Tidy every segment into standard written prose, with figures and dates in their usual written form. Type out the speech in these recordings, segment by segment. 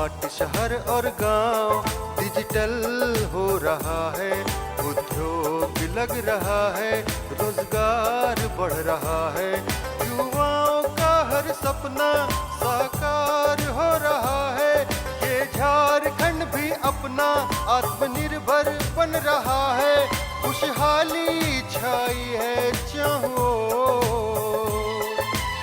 Smart शहर और गांव, डिजिटल हो रहा है, उद्योग लग रहा है, रोजगार बढ़ रहा है, युवाओं का हर सपना साकार हो रहा है। ये झारखंड भी अपना आत्मनिर्भर बन रहा है, खुशहाली छाई है चाहो,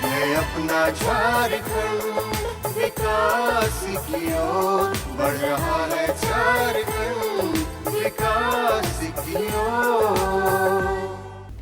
है अपना झारखंड विकास की ओर बढ़ रहा है, झारखंड विकास की ओर।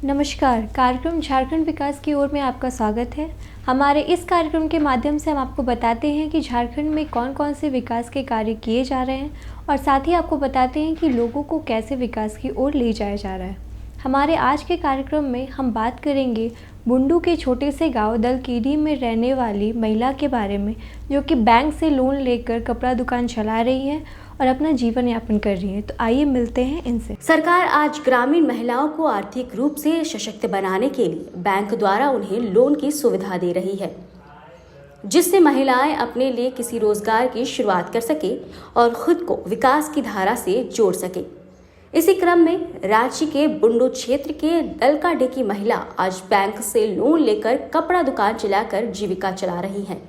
नमस्कार, कार्यक्रम झारखंड विकास की ओर में आपका स्वागत है। हमारे इस कार्यक्रम के माध्यम से हम आपको बताते हैं कि झारखंड में कौन कौन से विकास के कार्य किए जा रहे हैं और साथ ही आपको बताते हैं कि लोगों को कैसे विकास की ओर ले जाया जा रहा है। हमारे आज के कार्यक्रम में हम बात करेंगे बुंडू के छोटे से गांव दलकीडी में रहने वाली महिला के बारे में, जो कि बैंक से लोन लेकर कपड़ा दुकान चला रही है और अपना जीवन यापन कर रही है। तो आइए मिलते हैं इनसे। सरकार आज ग्रामीण महिलाओं को आर्थिक रूप से सशक्त बनाने के लिए बैंक द्वारा उन्हें लोन की सुविधा दे रही है, जिससे महिलाएं अपने लिए किसी रोजगार की शुरुआत कर सके और खुद को विकास की धारा से जोड़ सके। इसी क्रम में रांची के बुंडू क्षेत्र के दलकाडी की महिला आज बैंक से लोन लेकर कपड़ा दुकान चलाकर जीविका चला रही हैं।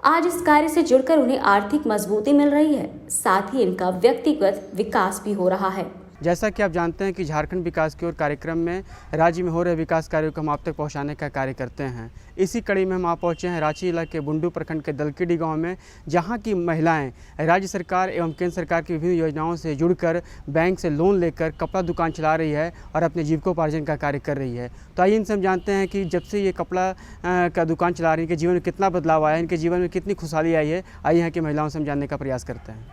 आज इस कार्य से जुड़कर उन्हें आर्थिक मजबूती मिल रही है, साथ ही इनका व्यक्तिगत विकास भी हो रहा है। जैसा कि आप जानते हैं कि झारखंड विकास की ओर कार्यक्रम में राज्य में हो रहे विकास कार्यों को हम आप तक पहुंचाने का कार्य करते हैं। इसी कड़ी में हम आप पहुंचे हैं रांची जिला के बुंडू प्रखंड के दलकीडी गांव में, जहां की महिलाएं राज्य सरकार एवं केंद्र सरकार की विभिन्न योजनाओं से जुड़कर बैंक से लोन लेकर कपड़ा दुकान चला रही है और अपने जीविकोपार्जन का कार्य कर रही है। तो आइए इनसे हम जानते हैं कि जब से ये कपड़ा का दुकान चला रही है, इनके जीवन में कितना बदलाव आया है, इनके जीवन में कितनी खुशहाली आई है। आइए यहाँ की महिलाओं से हम जानने का प्रयास करते हैं।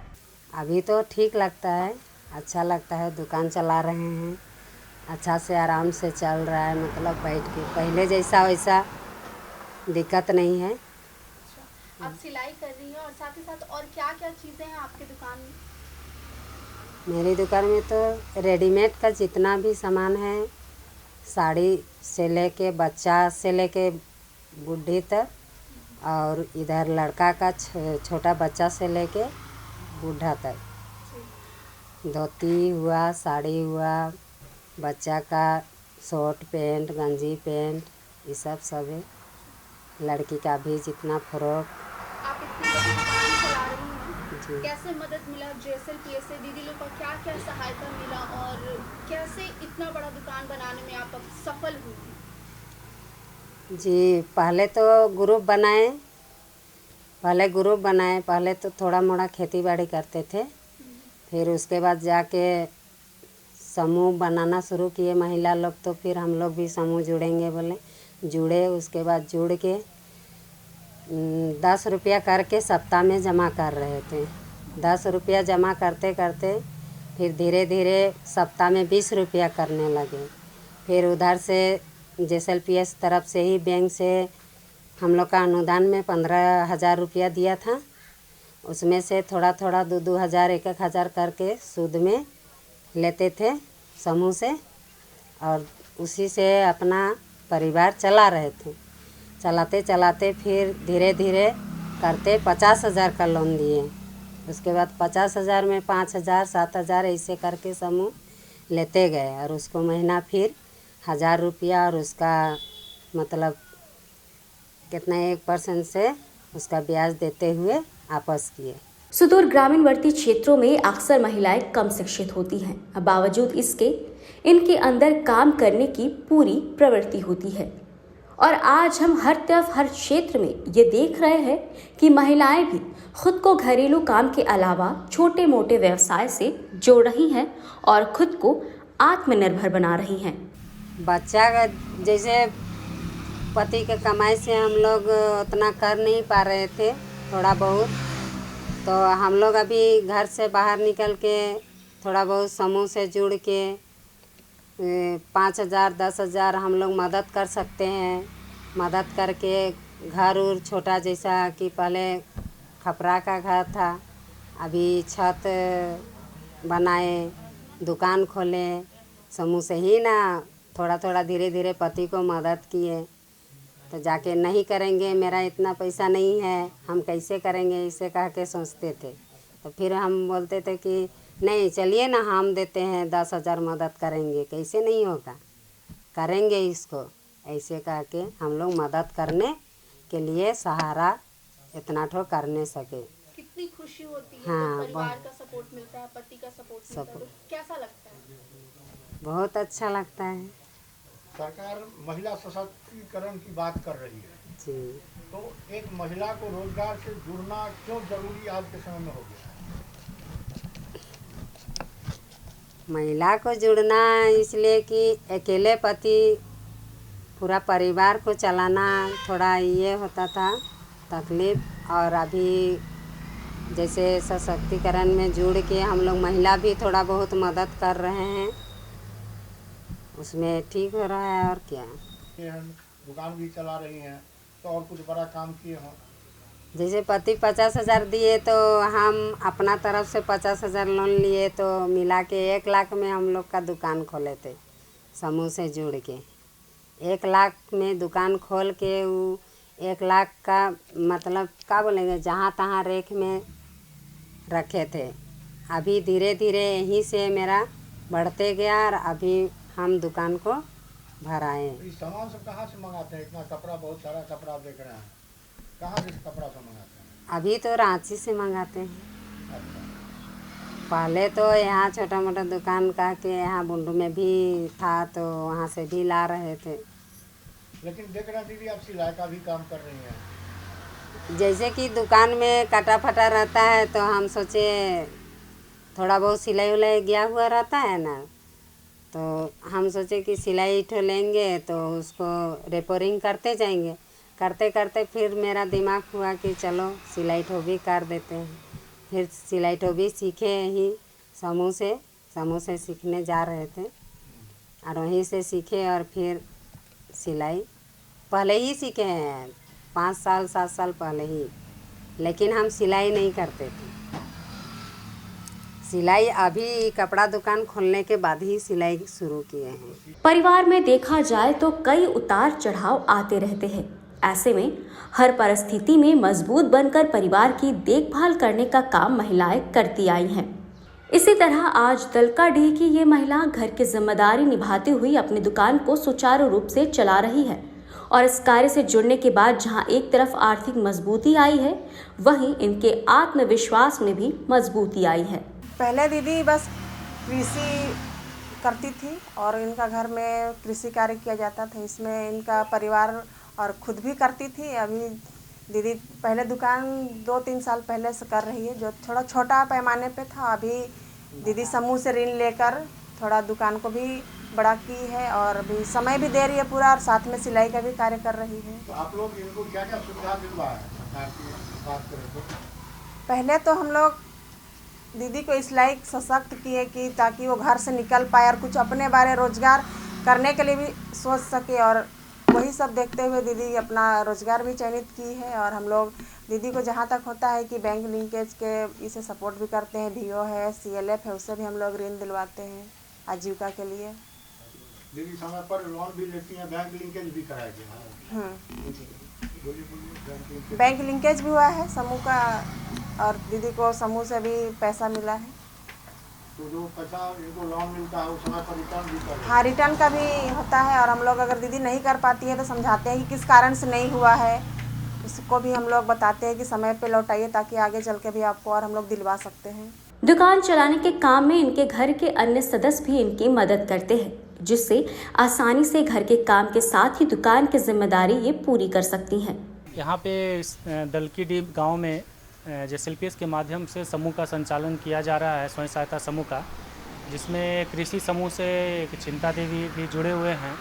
अभी तो ठीक लगता है, अच्छा लगता है, दुकान चला रहे हैं, अच्छा से आराम से चल रहा है, मतलब बैठ के पहले जैसा वैसा दिक्कत नहीं है। आप सिलाई कर रही हैं और साथ ही साथ और क्या क्या चीज़ें हैं आपकी दुकान में? मेरी दुकान में तो रेडीमेड का जितना भी सामान है, साड़ी से लेके बच्चा से लेके बूढ़ी तक, और इधर लड़का का छोटा बच्चा से लेके बूढ़ा तक, धोती हुआ, साड़ी हुआ, बच्चा का शर्ट पैंट, गंजी पैंट, ये सब है। लड़की का भी जितना फ्रॉक। आप इतनी बड़ी दुकान चला रही हैं, जी, कैसे मदद मिला? JSLPS से दीदी लोग का क्या क्या सहायता मिला और कैसे इतना बड़ा दुकान बनाने में आप सफल हुई? जी, पहले तो ग्रुप बनाए, पहले तो थोड़ा मोड़ा खेती बाड़ी करते थे, फिर उसके बाद जाके समूह बनाना शुरू किए महिला लोग, तो फिर हम लोग भी समूह जुड़ेंगे बोले, जुड़े। उसके बाद जुड़ के 10 रुपया करके सप्ताह में जमा कर रहे थे। 10 रुपया जमा करते करते फिर धीरे धीरे सप्ताह में 20 रुपया करने लगे। फिर उधर से JSLPS तरफ से ही बैंक से हम लोग का अनुदान में 15,000 रुपया दिया था, उसमें से थोड़ा थोड़ा 2-2 हज़ार 1-1 हज़ार करके सूद में लेते थे समूह से, और उसी से अपना परिवार चला रहे थे। चलाते चलाते फिर धीरे धीरे करते 50,000 का लोन दिए। उसके बाद 50,000 में 5,000 7,000 ऐसे करके समूह लेते गए, और उसको महीना फिर 1,000 रुपया, और उसका मतलब कितना 1% से उसका ब्याज देते हुए वापस किए। सुदूर ग्रामीणवर्ती क्षेत्रों में अक्सर महिलाएं कम शिक्षित होती हैं, बावजूद इसके इनके अंदर काम करने की पूरी प्रवृत्ति होती है। और आज हम हर तरफ हर क्षेत्र में ये देख रहे हैं कि महिलाएं भी खुद को घरेलू काम के अलावा छोटे मोटे व्यवसाय से जोड़ रही हैं और खुद को आत्मनिर्भर बना रही हैं। बच्चा का जैसे पति के कमाई से हम लोग उतना कर नहीं पा रहे थे, थोड़ा बहुत, तो हम लोग अभी घर से बाहर निकल के थोड़ा बहुत समूह से जुड़ के 5,000 10,000 हम लोग मदद कर सकते हैं। मदद करके घर उर छोटा, जैसा कि पहले खपरा का घर था, अभी छत बनाए, दुकान खोले, समूह से ही ना थोड़ा थोड़ा धीरे धीरे पति को मदद किए। तो जाके नहीं करेंगे, मेरा इतना पैसा नहीं है, हम कैसे करेंगे, इसे कह के सोचते थे। तो फिर हम बोलते थे कि नहीं चलिए ना, हम देते हैं 10,000 मदद करेंगे, कैसे नहीं होगा, करेंगे इसको, ऐसे कह के हम लोग मदद करने के लिए सहारा इतना ठो करने सके। कितनी खुशी होती है हाँ, जब परिवार का सपोर्ट मिलता है, पति का सपोर्ट मिलता है, तो कैसा लगता है? बहुत अच्छा लगता है सरकार महिला सशक्तिकरण की बात कर रही है, जी। तो एक महिला को रोजगार से जुड़ना क्यों जरूरी आज के समय में हो गया है? महिला को जुड़ना इसलिए कि अकेले पति पूरा परिवार को चलाना थोड़ा ये होता था तकलीफ, और अभी जैसे सशक्तिकरण में जुड़ के हम लोग महिला भी थोड़ा बहुत मदद कर रहे हैं, उसमें ठीक हो रहा है। और क्या, ये हम दुकान भी चला रही हैं, तो और कुछ बड़ा काम किए हों? जैसे पति 50,000 दिए तो हम अपना तरफ से 50,000 लोन लिए, तो मिला के 1 लाख में हम लोग का दुकान खोले थे समूह से जुड़ के। 1 लाख में दुकान खोल के वो 1 लाख का मतलब क्या बोलेंगे, जहाँ तहाँ रेख में रखे थे। अभी धीरे धीरे यहीं से मेरा बढ़ते गया और अभी हम दुकान को भराए। तो इस सामान सब कहाँ से मंगाते हैं? इतना कपड़ा, बहुत सारा कपड़ा देख रहे हैं, कहाँ से कपड़ा सब मंगाते हैं? अभी तो रांची से मंगाते हैं, अच्छा, पहले तो यहाँ छोटा मोटा दुकान का के यहाँ बुंडू में भी था, तो वहाँ से भी ला रहे थे। लेकिन देख रहे हैं दीदी आप सिलाई का भी काम कर रही हैं। जैसे कि दुकान में कटा फटा रहता है, तो हम सोचे थोड़ा बहुत सिलाई उलाई गया हुआ रहता है ना, तो हम सोचे कि सिलाई ठो लेंगे तो उसको रिपेयरिंग करते जाएंगे। करते करते फिर मेरा दिमाग हुआ कि चलो सिलाई ठो भी कर देते हैं। फिर सिलाई ठो भी सीखे ही समूह से सीखने जा रहे थे, और वहीं से सीखे और फिर सिलाई पहले ही सीखे हैं, 5 साल 7 साल पहले ही, लेकिन हम सिलाई नहीं करते थे। सिलाई अभी कपड़ा दुकान खोलने के बाद ही सिलाई शुरू किए हैं। परिवार में देखा जाए तो कई उतार चढ़ाव आते रहते हैं। ऐसे में हर परिस्थिति में मजबूत बनकर परिवार की देखभाल करने का काम महिलाएं करती आई हैं। इसी तरह आज दलकाडीह की ये महिला घर की जिम्मेदारी निभाती हुई अपनी दुकान को सुचारू रूप से चला रही है, और इस कार्य से जुड़ने के बाद जहां एक तरफ आर्थिक मजबूती आई है, वहीं इनके आत्मविश्वास में भी मजबूती आई है। पहले दीदी बस कृषि करती थी और इनका घर में कृषि कार्य किया जाता था, इसमें इनका परिवार और खुद भी करती थी। अभी दीदी पहले दुकान 2-3 साल पहले से कर रही है, जो थोड़ा छोटा पैमाने पे था। अभी दीदी समूह से ऋण लेकर थोड़ा दुकान को भी बड़ा की है, और अभी समय भी दे रही है पूरा, और साथ में सिलाई का भी कार्य कर रही है। तो आप लोग इनको क्या क्या सुविधा दिलवा है सरकार की बात करें तो? पहले तो हम लोग दीदी को इस लायक सशक्त किए कि ताकि वो घर से निकल पाए और कुछ अपने बारे रोजगार करने के लिए भी सोच सके, और वही सब देखते हुए दीदी अपना रोजगार भी चयनित की है। और हम लोग दीदी को जहाँ तक होता है कि बैंक लिंकेज के इसे सपोर्ट भी करते हैं, डीओ है, CLF है, उससे भी हम लोग ऋण दिलवाते हैं आजीविका के लिए। दीदी समय पर लोन भी लेती हैं, बैंक लिंकेज भी कराया गया है? बैंक लिंकेज भी हुआ है समूह का, और दीदी को समूह से भी पैसा मिला है। तो जो पैसा इनको लोन मिलता है उस समय पर रिटर्न भी कर? हाँ, रिटर्न का भी होता है, और हम लोग अगर दीदी नहीं कर पाती है तो समझाते हैं कि किस कारण से नहीं हुआ है, उसको भी हम लोग बताते हैं कि समय पे लौटाइए, ताकि आगे चल के भी आपको और हम लोग दिलवा सकते हैं। दुकान चलाने के काम में इनके घर के अन्य सदस्य भी इनकी मदद करते हैं, जिससे आसानी से घर के काम के साथ ही दुकान की जिम्मेदारी ये पूरी कर सकती हैं। यहाँ पे दलकीडीह गांव में JSLPS के माध्यम से समूह का संचालन किया जा रहा है, स्वयं सहायता समूह का, जिसमें कृषि समूह से एक चिंता देवी भी जुड़े हुए हैं।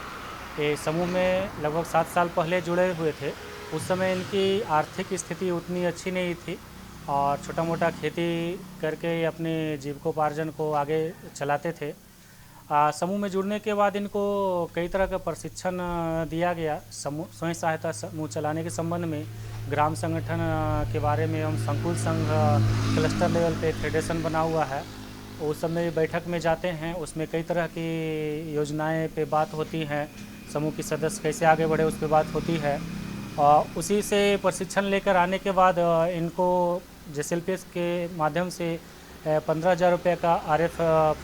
ये समूह में लगभग 7 साल पहले जुड़े हुए थे। उस समय इनकी आर्थिक स्थिति उतनी अच्छी नहीं थी और छोटा मोटा खेती करके अपने जीविकोपार्जन को आगे चलाते थे। समूह में जुड़ने के बाद इनको कई तरह का प्रशिक्षण दिया गया समूह स्वयं सहायता समूह चलाने के संबंध में। ग्राम संगठन के बारे में हम संकुल संघ क्लस्टर लेवल पे फेडरेशन बना हुआ है, उस समय बैठक में जाते हैं, उसमें कई तरह की योजनाएं पे बात होती हैं, समूह की सदस्य कैसे आगे बढ़े उस पर बात होती है। उसी से प्रशिक्षण लेकर आने के बाद इनको जेएसएलपीएस के माध्यम से 15,000 रुपये का आरएफ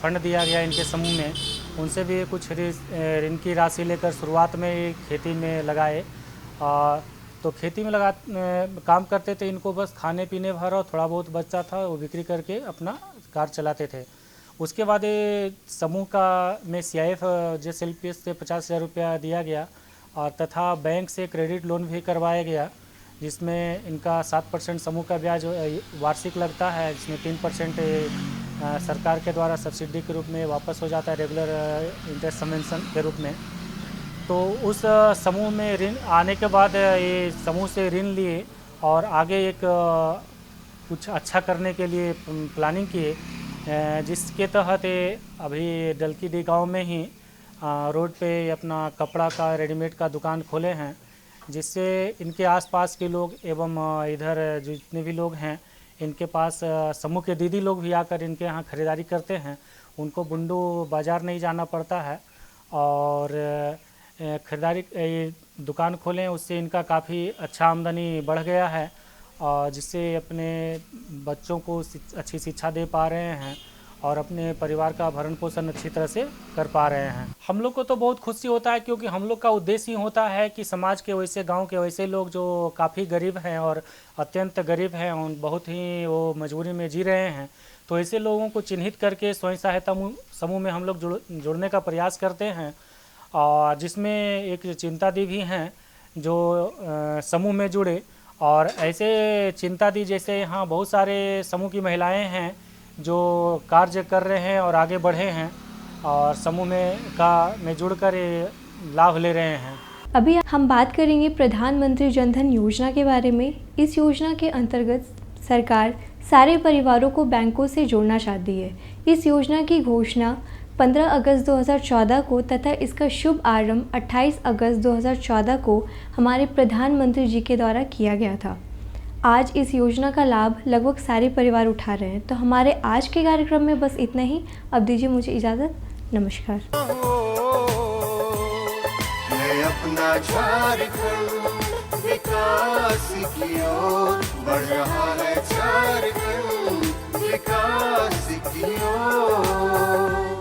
फंड दिया गया इनके समूह में। उनसे भी कुछ ऋण की राशि लेकर शुरुआत में खेती में लगाए। तो खेती में काम करते थे, इनको बस खाने पीने भर और थोड़ा बहुत बचता था, वो बिक्री करके अपना कार चलाते थे। उसके बाद समूह का में सीआईएफ जेएसएलपीएस से 50,000 रुपया दिया गया और तथा बैंक से क्रेडिट लोन भी करवाया गया, जिसमें इनका 7% समूह का ब्याज वार्षिक लगता है, जिसमें 3% सरकार के द्वारा सब्सिडी के रूप में वापस हो जाता है रेगुलर इंटरेस्ट सबवेंशन के रूप में। तो उस समूह में ऋण आने के बाद ये समूह से ऋण लिए और आगे एक कुछ अच्छा करने के लिए प्लानिंग किए, जिसके तहत अभी डलकीडी गांव में ही रोड पे अपना कपड़ा का रेडीमेड का दुकान खोले हैं, जिससे इनके आसपास के लोग एवं इधर जितने भी लोग हैं इनके पास समूह के दीदी लोग भी आकर इनके यहाँ खरीदारी करते हैं। उनको बुंडू बाज़ार नहीं जाना पड़ता है और खरीदारी दुकान खोलें, उससे इनका काफ़ी अच्छा आमदनी बढ़ गया है और जिससे अपने बच्चों को अच्छी शिक्षा दे पा रहे हैं और अपने परिवार का भरण पोषण अच्छी तरह से कर पा रहे हैं। हम लोग को तो बहुत खुशी होता है, क्योंकि हम लोग का उद्देश्य ही होता है कि समाज के वैसे गांव के वैसे लोग जो काफ़ी गरीब हैं और अत्यंत गरीब हैं, उन बहुत ही वो मजबूरी में जी रहे हैं, तो ऐसे लोगों को चिन्हित करके स्वयं सहायता समूह में हम लोग जुड़ने का प्रयास करते हैं। और जिसमें एक चिंता दी भी हैं जो समूह में जुड़े, और ऐसे चिंता दी जैसे यहाँ बहुत सारे समूह की महिलाएं हैं जो कार्य कर रहे हैं और आगे बढ़े हैं और समूह में जुड़कर लाभ ले रहे हैं। अभी हम बात करेंगे प्रधानमंत्री जन धन योजना के बारे में। इस योजना के अंतर्गत सरकार सारे परिवारों को बैंकों से जोड़ना चाहती है। इस योजना की घोषणा 15 अगस्त 2014 को तथा इसका शुभ आरंभ 28 अगस्त 2014 को हमारे प्रधानमंत्री जी के द्वारा किया गया था। आज इस योजना का लाभ लगभग सारे परिवार उठा रहे हैं। तो हमारे आज के कार्यक्रम में बस इतना ही। अब दीजिए मुझे इजाज़त। नमस्कार। है अपना झारखंड विकास की ओर बढ़ रहा है, झारखंड विकास की ओर।